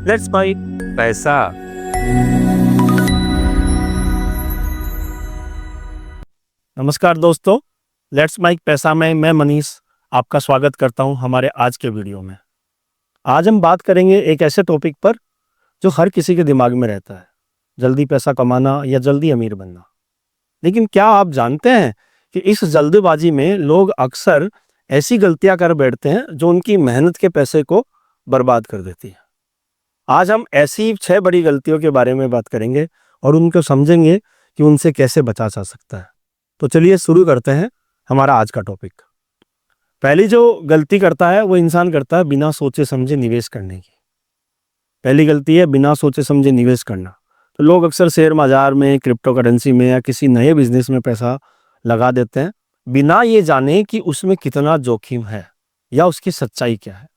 Let's bike पैसा। नमस्कार दोस्तों, लेट्स माइक पैसा में मैं मनीष आपका स्वागत करता हूं हमारे आज के वीडियो में। आज हम बात करेंगे एक ऐसे टॉपिक पर जो हर किसी के दिमाग में रहता है, जल्दी पैसा कमाना या जल्दी अमीर बनना। लेकिन क्या आप जानते हैं कि इस जल्दबाजी में लोग अक्सर ऐसी गलतियां कर बैठते हैं जो उनकी मेहनत के पैसे को बर्बाद कर देती है। आज हम ऐसी 6 बड़ी गलतियों के बारे में बात करेंगे और उनको समझेंगे कि उनसे कैसे बचा जा सकता है। तो चलिए शुरू करते हैं हमारा आज का टॉपिक। पहली जो गलती करता है वो इंसान करता है बिना सोचे समझे निवेश करने की। पहली गलती है बिना सोचे समझे निवेश करना। तो लोग अक्सर शेयर बाजार में, क्रिप्टो करेंसी में या किसी नए बिजनेस में पैसा लगा देते हैं बिना ये जाने कि उसमें कितना जोखिम है या उसकी सच्चाई क्या है।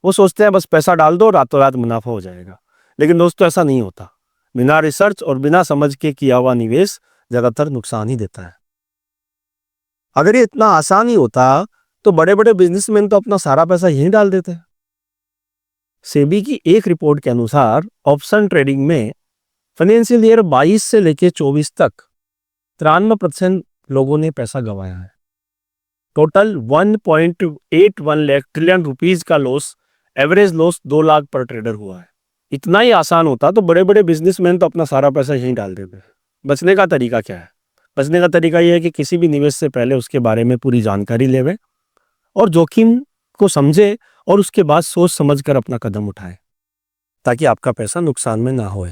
वो सोचते हैं बस पैसा डाल दो, रातों रात मुनाफा हो जाएगा। लेकिन दोस्तों ऐसा नहीं होता। बिना रिसर्च और बिना समझ के किया हुआ निवेश ज्यादातर नुकसान ही देता है। अगर ये इतना आसान ही होता तो बड़े बड़े बिजनेसमैन तो अपना सारा पैसा यहीं डाल देते हैं। सेबी की एक रिपोर्ट के अनुसार ऑप्शन ट्रेडिंग में फाइनेंशियल ईयर 22 से लेकर 24 तक 93% लोगों ने पैसा गंवाया है। टोटल 1.81 लाख ट्रिलियन रुपीज का लॉस, एवरेज लॉस 2 लाख पर ट्रेडर हुआ है। इतना ही आसान होता तो बड़े बड़े बिजनेसमैन तो अपना सारा पैसा यहीं डाल देते। बचने का तरीका क्या है? बचने का तरीका यह है कि किसी भी निवेश से पहले उसके बारे में पूरी जानकारी लेवे और जोखिम को समझे और उसके बाद सोच समझकर अपना कदम उठाए ताकि आपका पैसा नुकसान में ना होए।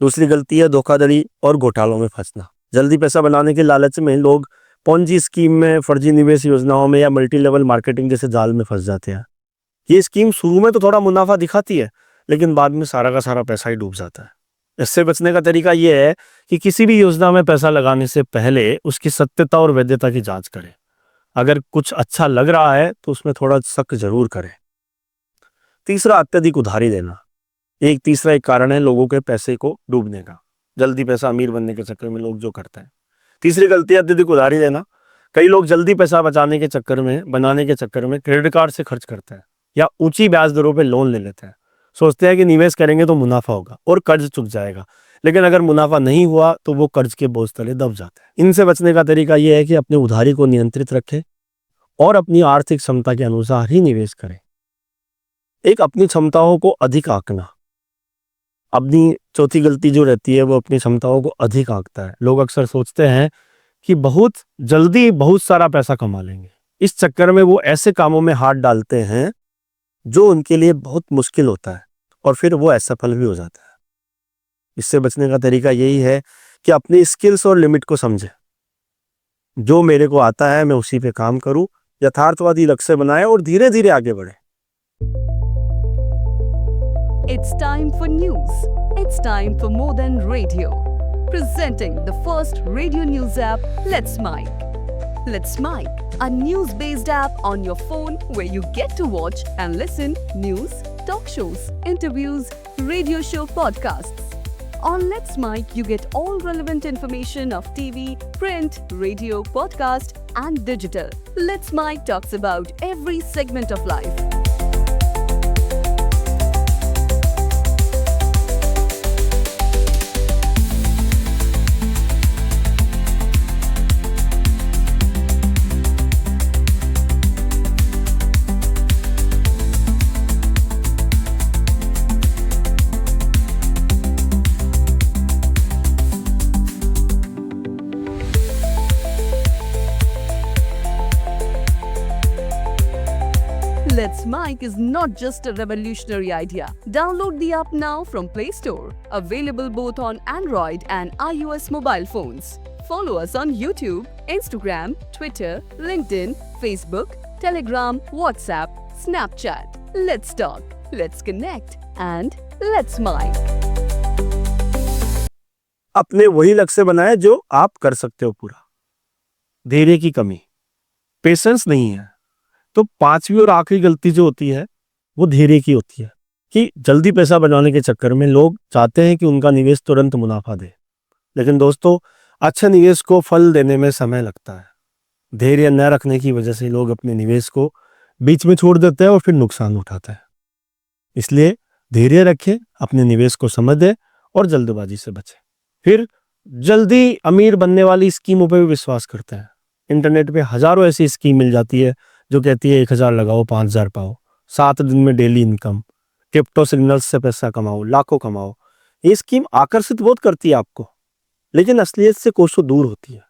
दूसरी गलती है धोखाधड़ी और घोटालों में फंसना। जल्दी पैसा बनाने के लालच में लोग पोंजी स्कीम में, फर्जी निवेश योजनाओं में या मल्टी लेवल मार्केटिंग जैसे जाल में फंस जाते हैं। ये स्कीम शुरू में तो थोड़ा मुनाफा दिखाती है लेकिन बाद में सारा का सारा पैसा ही डूब जाता है। इससे बचने का तरीका यह है कि किसी भी योजना में पैसा लगाने से पहले उसकी सत्यता और वैधता की जांच करें। अगर कुछ अच्छा लग रहा है तो उसमें थोड़ा शक जरूर करें। तीसरा, अत्यधिक उधारी देना। तीसरा कारण है लोगों के पैसे को डूबने का। जल्दी पैसा अमीर बनने के चक्कर में लोग जो करते हैं। तीसरी गलती है अत्यधिक उधारी देना। कई लोग जल्दी पैसा बनाने के चक्कर में क्रेडिट कार्ड से खर्च करते हैं या ऊंची ब्याज दरों पे लोन ले लेते हैं। सोचते हैं कि निवेश करेंगे तो मुनाफा होगा और कर्ज चुक जाएगा। लेकिन अगर मुनाफा नहीं हुआ तो वो कर्ज के बोझ तले दब जाते हैं। इनसे बचने का तरीका यह है कि अपनी उधारी को नियंत्रित रखें और अपनी आर्थिक क्षमता के अनुसार ही निवेश करें। अपनी क्षमताओं को अधिक आंकना। अपनी चौथी गलती जो रहती है वो अपनी क्षमताओं को अधिक आंकता है। लोग अक्सर सोचते हैं कि बहुत जल्दी बहुत सारा पैसा कमा लेंगे। इस चक्कर में वो ऐसे कामों में हाथ डालते हैं जो उनके लिए बहुत मुश्किल होता है और फिर वो असफल भी हो जाता है। इससे बचने का तरीका यही है कि अपनी स्किल्स और लिमिट को समझे। जो मेरे को आता है मैं उसी पे काम करूं, यथार्थवादी लक्ष्य बनाए और धीरे धीरे आगे बढ़े। It's time for news. It's time for more than radio. Presenting the first radio news app, Let's Mic. Let's Mic, a news-based app on your phone where you get to watch and listen news, talk shows, interviews, radio show podcasts. On Let's Mic, you get all relevant information of TV, print, radio, podcast, and digital. Let's Mic talks about every segment of life. Let's Mic is not just a revolutionary idea. Download the app now from Play Store. Available both on Android and iOS mobile phones. Follow us on YouTube, Instagram, Twitter, LinkedIn, Facebook, Telegram, WhatsApp, Snapchat. Let's talk, let's connect, and let's Mic. अपने वही लक्ष्य बनाए जो आप कर सकते हो पूरा। धैर्य की कमी, पेशेंस नहीं है। तो 5वीं और आखिरी गलती जो होती है वो धैर्य की होती है कि जल्दी पैसा बनाने के चक्कर में लोग चाहते हैं कि उनका निवेश तुरंत मुनाफा दे। लेकिन दोस्तों, अच्छे निवेश को फल देने में समय लगता है। धैर्य न रखने की वजह से लोग अपने निवेश को बीच में छोड़ देते हैं और फिर नुकसान उठाते हैं। इसलिए धैर्य रखें, अपने निवेश को समझें और जल्दबाजी से बचें। फिर जल्दी अमीर बनने वाली स्कीमों पर भी विश्वास करते हैं। इंटरनेट पे हजारों ऐसी स्कीम मिल जाती है जो कहती है 1000 लगाओ 5000 पाओ, 7 दिन में डेली इनकम, क्रिप्टो सिग्नल्स से पैसा कमाओ, लाखों कमाओ। ये स्कीम आकर्षित बहुत करती है आपको, लेकिन असलियत से कोसों दूर होती है।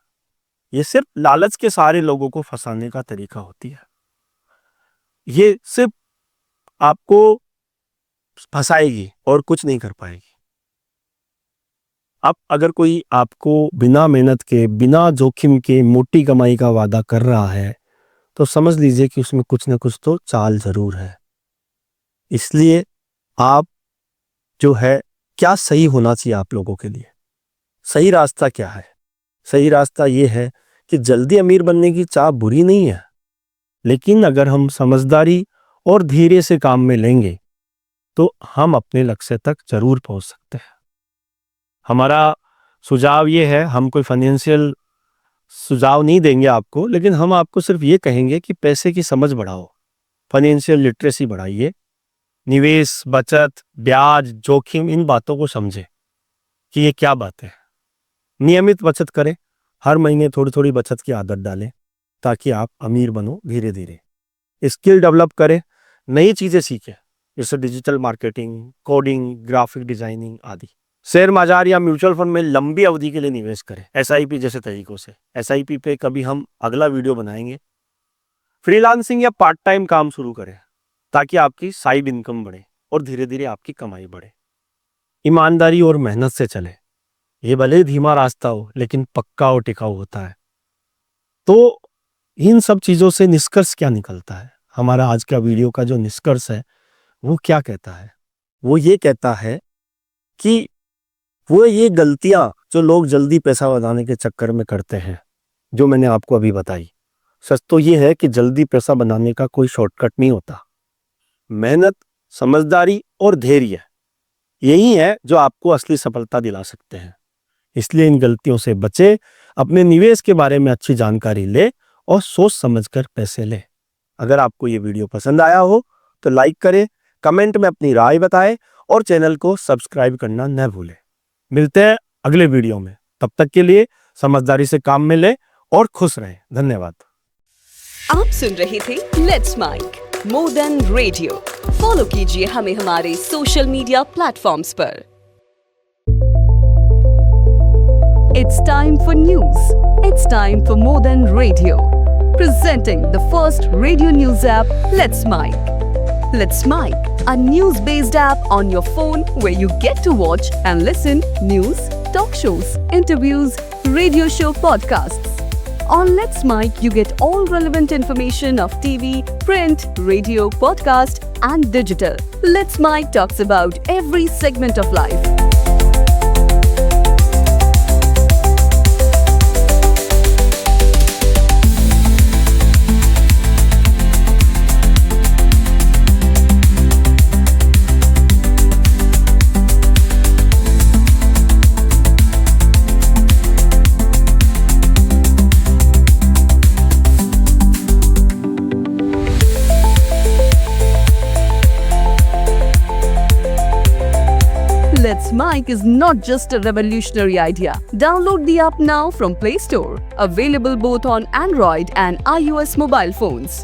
ये सिर्फ लालच के सारे लोगों को फंसाने का तरीका होती है। ये सिर्फ आपको फंसाएगी और कुछ नहीं कर पाएगी। अब अगर कोई आपको बिना मेहनत के, बिना जोखिम के मोटी कमाई का वादा कर रहा है, तो समझ लीजिए कि उसमें कुछ ना कुछ तो चाल जरूर है। इसलिए आप जो है, क्या सही होना चाहिए आप लोगों के लिए? सही रास्ता क्या है? सही रास्ता ये है कि जल्दी अमीर बनने की चाह बुरी नहीं है, लेकिन अगर हम समझदारी और धीरे से काम में लेंगे तो हम अपने लक्ष्य तक जरूर पहुंच सकते हैं। हमारा सुझाव ये है, हम कोई फाइनेंशियल सुझाव नहीं देंगे आपको, लेकिन हम आपको सिर्फ ये कहेंगे कि पैसे की समझ बढ़ाओ, फाइनेंशियल लिटरेसी बढ़ाइए, निवेश, बचत, ब्याज, जोखिम, इन बातों को समझें कि ये क्या बात है। नियमित बचत करें, हर महीने थोड़ी थोड़ी बचत की आदत डालें ताकि आप अमीर बनो धीरे धीरे। स्किल डेवलप करें, नई चीजें सीखें, जैसे digital marketing, coding, graphic designing आदि। शेयर बाजार या म्यूचुअल फंड में लंबी अवधि के लिए निवेश करें, SIP जैसे तरीकों से। SIP पे कभी हम अगला वीडियो बनाएंगे। फ्रीलांसिंग या पार्ट टाइम काम शुरू करें ताकि आपकी साइड इनकम बढ़े और धीरे धीरे आपकी कमाई बढ़े। ईमानदारी और मेहनत से चले, ये भले धीमा रास्ता हो लेकिन पक्का और टिकाऊ होता है। तो इन सब चीजों से निष्कर्ष क्या निकलता है? हमारा आज का वीडियो का जो निष्कर्ष है वो क्या कहता है? वो ये कहता है कि वो ये गलतियां जो लोग जल्दी पैसा बनाने के चक्कर में करते हैं, जो मैंने आपको अभी बताई, सच तो ये है कि जल्दी पैसा बनाने का कोई शॉर्टकट नहीं होता। मेहनत, समझदारी और धैर्य, यही है जो आपको असली सफलता दिला सकते हैं। इसलिए इन गलतियों से बचे, अपने निवेश के बारे में अच्छी जानकारी ले और सोच समझकर पैसे ले। अगर आपको ये वीडियो पसंद आया हो तो लाइक करें, कमेंट में अपनी राय बताएं और चैनल को सब्सक्राइब करना न भूलें। मिलते हैं अगले वीडियो में, तब तक के लिए समझदारी से काम में लें और खुश रहें। धन्यवाद। आप सुन रहे थे let's make more than radio. Follow कीजिए हमें हमारे सोशल मीडिया प्लेटफॉर्म्स पर। It's time for news. It's time for more than radio. Presenting the first radio news app, Let's Mic. Let's Mic, a news-based app on your phone where you get to watch and listen news, talk shows, interviews, radio show podcasts. On Let's Mic, you get all relevant information of TV, print, radio, podcast, and digital. Let's Mic talks about every segment of life. Let's Mic is not just a revolutionary idea. Download the app now from Play Store. Available both on Android and iOS mobile phones.